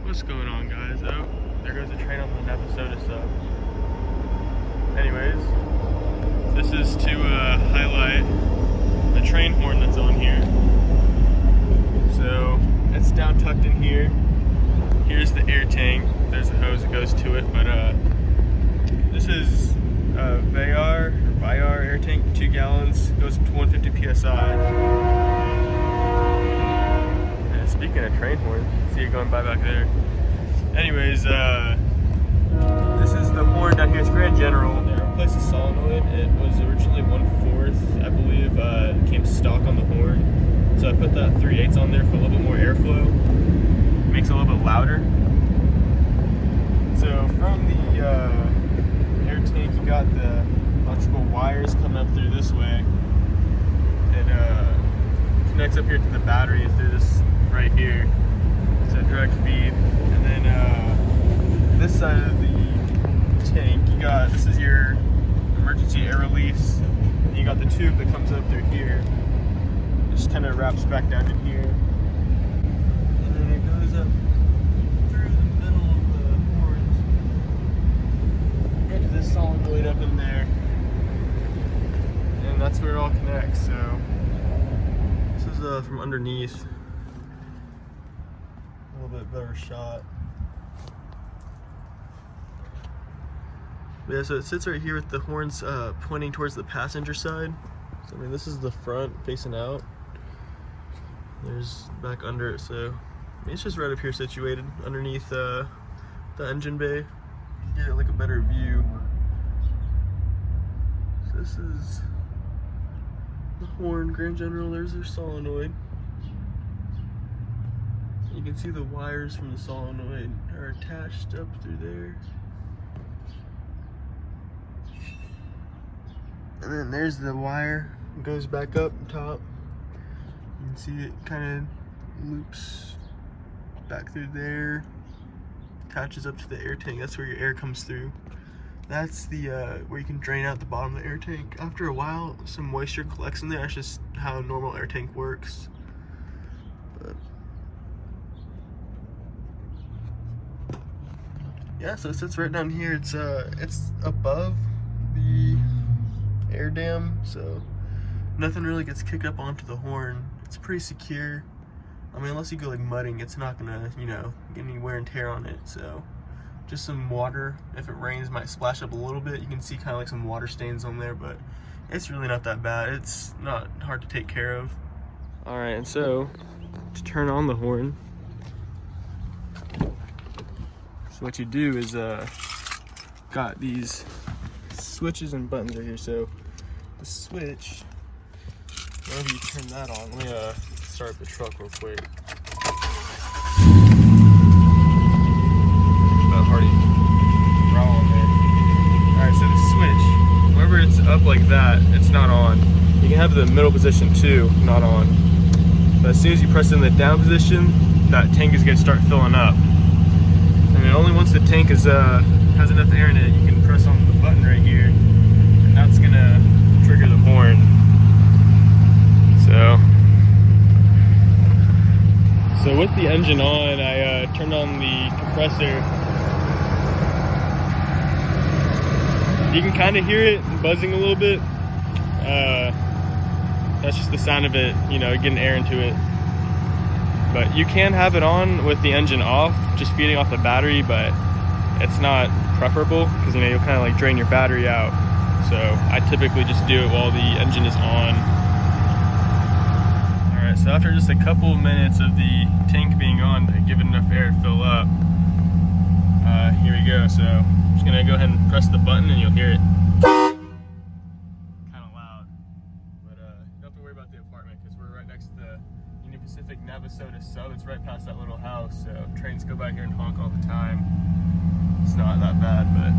What's going on, guys? Oh, there goes the train on the Navasota sub. Anyways, this is to highlight the train horn that's on here. So it's down tucked in here. Here's the air tank. There's a hose that goes to it, but this is a Viair air tank, 2 gallons, goes up to 150 psi. And speaking of train horns, see it going by back there. Anyways, this is the horn down here. It's Grand General. They replaced the solenoid. It was originally 1/4, I believe. It came stock on the horn. So I put that 3/8 on there for a little bit more airflow. Makes it a little bit louder. So from the air tank, you got the electrical wires coming up through this way. It connects up here to the battery through this right here. It's a direct feed. And then this side of the tank, you got, this is your emergency air release. And you got the tube that comes up through here. It just kind of wraps back down in here. And then it goes up through the middle of the horns into this solenoid up in there. And that's where it all connects. So this is from underneath. A little bit better shot. Yeah, so it sits right here with the horns pointing towards the passenger side. So I mean, this is the front facing out. There's back under it, so I mean, it's just right up here situated underneath the engine bay. You get like a better view. So this is the horn, Grand General. There's their solenoid. You can see the wires from the solenoid are attached up through there. And then there's the wire. It goes back up top. You can see it kind of loops back through there. Attaches up to the air tank. That's where your air comes through. That's the where you can drain out the bottom of the air tank. After a while, some moisture collects in there. That's just how a normal air tank works. But yeah, so it sits right down here. It's above the air dam, so nothing really gets kicked up onto the horn. It's pretty secure. I mean, unless you go like mudding, it's not gonna, you know, get any wear and tear on it. So just some water, if it rains, might splash up a little bit. You can see kind of like some water stains on there, but it's really not that bad. It's not hard to take care of. All right, and so to turn on the horn, so what you do is got these switches and buttons right here. So the switch, whenever you turn that on, let me start up the truck real quick. About Hardy raw on there. Alright, so the switch, whenever it's up like that, it's not on. You can have the middle position too, not on. But as soon as you press it in the down position, that tank is going to start filling up. And then only once the tank is has enough air in it, you can press on the button right here, and that's gonna trigger the horn. So with the engine on, I turned on the compressor. You can kind of hear it buzzing a little bit. That's just the sound of it, you know, getting air into it. But you can have it on with the engine off, just feeding off the battery, but it's not preferable because, you know, you'll kind of like drain your battery out. So I typically just do it while the engine is on. All right, so after just a couple of minutes of the tank being on to give it enough air to fill up, here we go. So I'm just gonna go ahead and press the button and you'll hear it. Kind of loud, but you don't have to worry about the apartment because we're right next to the Union Pacific Navasota sub. It's right past that little house, so trains go by here and honk all the time. It's not that bad, but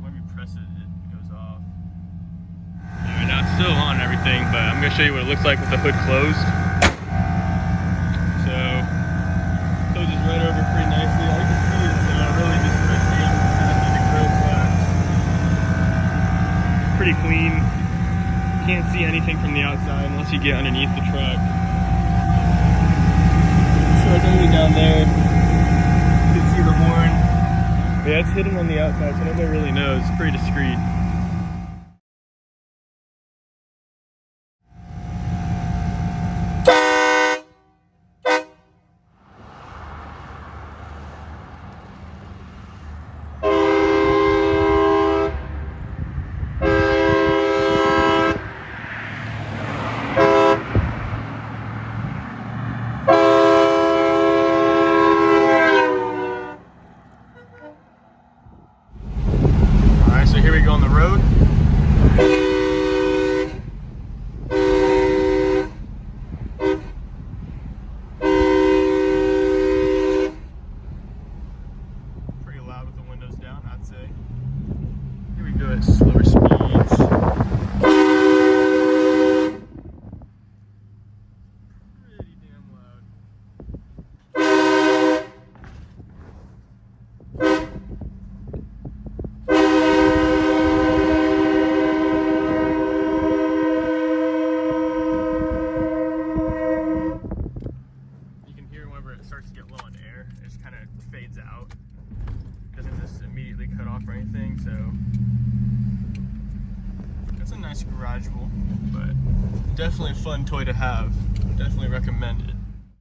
when we press it, it goes off. Anyway, now it's still on and everything, but I'm going to show you what it looks like with the hood closed. So, it closes right over pretty nicely. All you can see is really just right here through the grill glass. Pretty clean. Can't see anything from the outside unless you get underneath the truck. So it's only down there. You can see the horn. Yeah, it's hidden on the outside, so nobody really knows. It's pretty discreet. So here we go on the road. Pretty loud with the windows down, I'd say. Here we go at slower speeds. Pretty damn loud. It starts to get low on air, it just kind of fades out. Doesn't just immediately cut off or anything, so that's a nice garageable, but definitely a fun toy to have. Definitely recommend it.